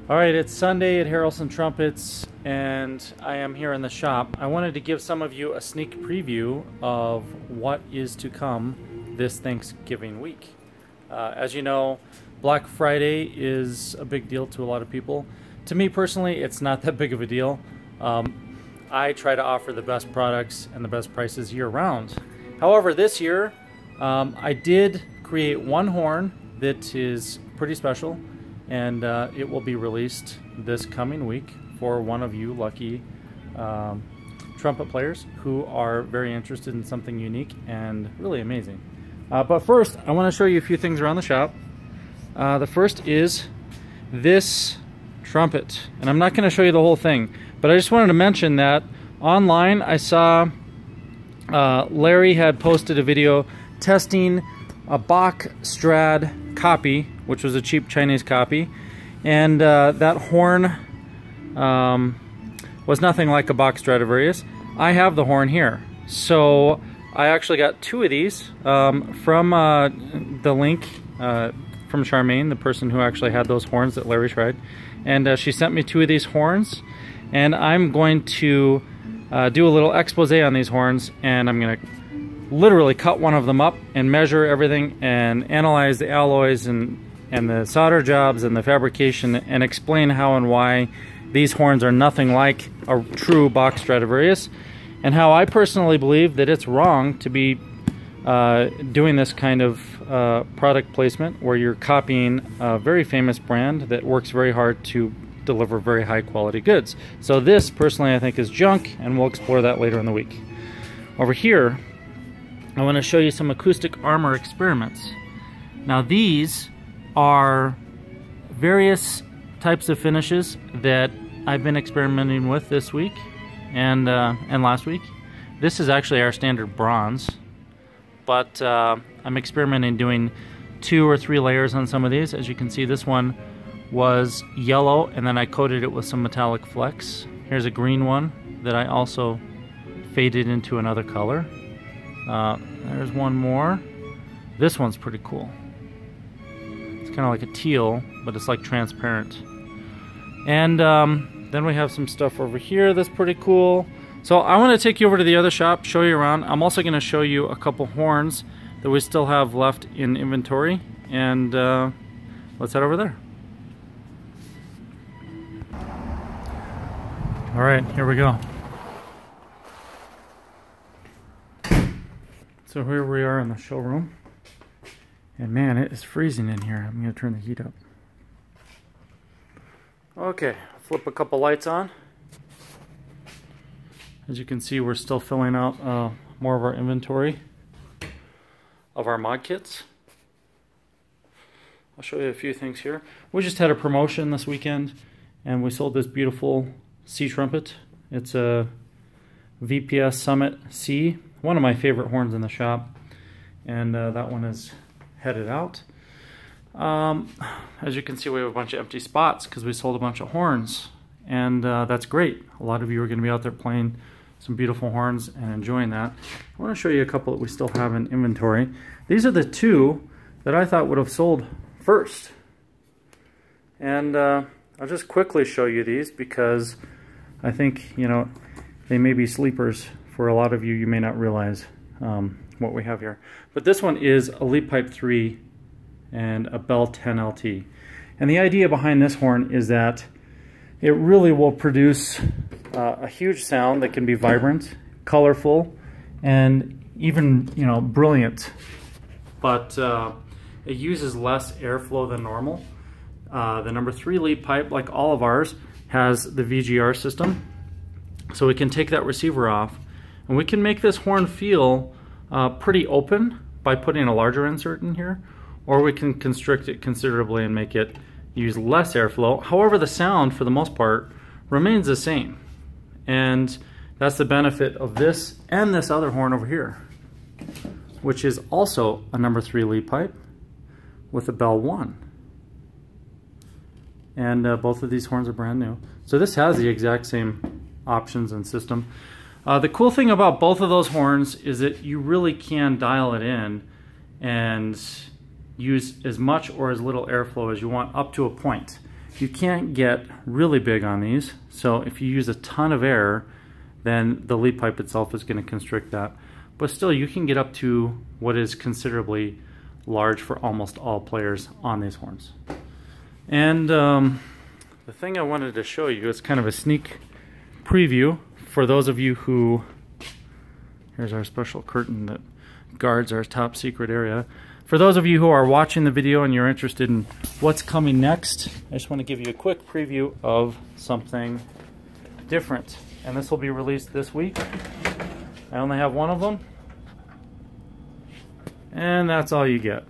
All right, it's Sunday at Harrelson Trumpets, and I am here in the shop. I wanted to give some of you a sneak preview of what is to come this Thanksgiving week. As you know, Black Friday is a big deal to a lot of people. To me personally, it's not that big of a deal. I try to offer the best products and the best prices year-round. However, this year, I did create one horn that is pretty special, and it will be released this coming week for one of you lucky trumpet players who are very interested in something unique and really amazing. But first, I want to show you a few things around the shop. The first is this trumpet, and I'm not going to show you the whole thing, but I just wanted to mention that online I saw Larry had posted a video testing a Bach Strad copy, which was a cheap Chinese copy, and that horn was nothing like a Bach Stradivarius. I have the horn here, so I actually got two of these from the link from Charmaine, the person who actually had those horns that Larry tried, and she sent me two of these horns, and I'm going to do a little expose on these horns, and I'm going to literally cut one of them up and measure everything and analyze the alloys and the solder jobs and the fabrication and explain how and why these horns are nothing like a true Bach Stradivarius, and how I personally believe that it's wrong to be doing this kind of product placement where you're copying a very famous brand that works very hard to deliver very high quality goods. So this personally I think is junk, and we'll explore that later in the week. Over here I want to show you some acoustic armor experiments. Now these are various types of finishes that I've been experimenting with this week and last week. This is actually our standard bronze, but I'm experimenting doing 2 or 3 layers on some of these. As you can see, this one was yellow, and then I coated it with some metallic flecks. Here's a green one that I also faded into another color. There's one more. This one's pretty cool. It's kind of like a teal, but it's like transparent. And then we have some stuff over here that's pretty cool. So I want to take you over to the other shop, show you around. I'm also going to show you a couple horns that we still have left in inventory, and let's head over there. All right, here we go. So here we are in the showroom, and man, it is freezing in here. I'm going to turn the heat up. Okay, flip a couple lights on. As you can see, we're still filling out more of our inventory of our mod kits. I'll show you a few things here. We just had a promotion this weekend, and we sold this beautiful C trumpet. It's a VPS Summit C, one of my favorite horns in the shop, and that one is headed out. As you can see, we have a bunch of empty spots because we sold a bunch of horns, and that's great. A lot of you are going to be out there playing some beautiful horns and enjoying that. I want to show you a couple that we still have in inventory. These are the 2 that I thought would have sold first, and I'll just quickly show you these because I think, you know, they may be sleepers for a lot of you. You may not realize what we have here. But this one is a Lead Pipe 3 and a Bell 10 LT. And the idea behind this horn is that it really will produce a huge sound that can be vibrant, colorful, and even, you know, brilliant. But it uses less airflow than normal. The number 3 lead pipe, like all of ours, has the VGR system. So we can take that receiver off, and we can make this horn feel pretty open by putting a larger insert in here, or we can constrict it considerably and make it use less airflow. However, the sound, for the most part, remains the same. And that's the benefit of this and this other horn over here, which is also a number 3 lead pipe with a Bell 1. And both of these horns are brand new. So this has the exact same options and system. The cool thing about both of those horns is that you really can dial it in and use as much or as little airflow as you want up to a point. You can't get really big on these, so if you use a ton of air, then the lead pipe itself is going to constrict that. But still, you can get up to what is considerably large for almost all players on these horns. And the thing I wanted to show you is kind of a sneak preview for those of you who, here's our special curtain that guards our top secret area. For those of you who are watching the video and you're interested in what's coming next, I just want to give you a quick preview of something different. And this will be released this week. I only have one of them. And that's all you get.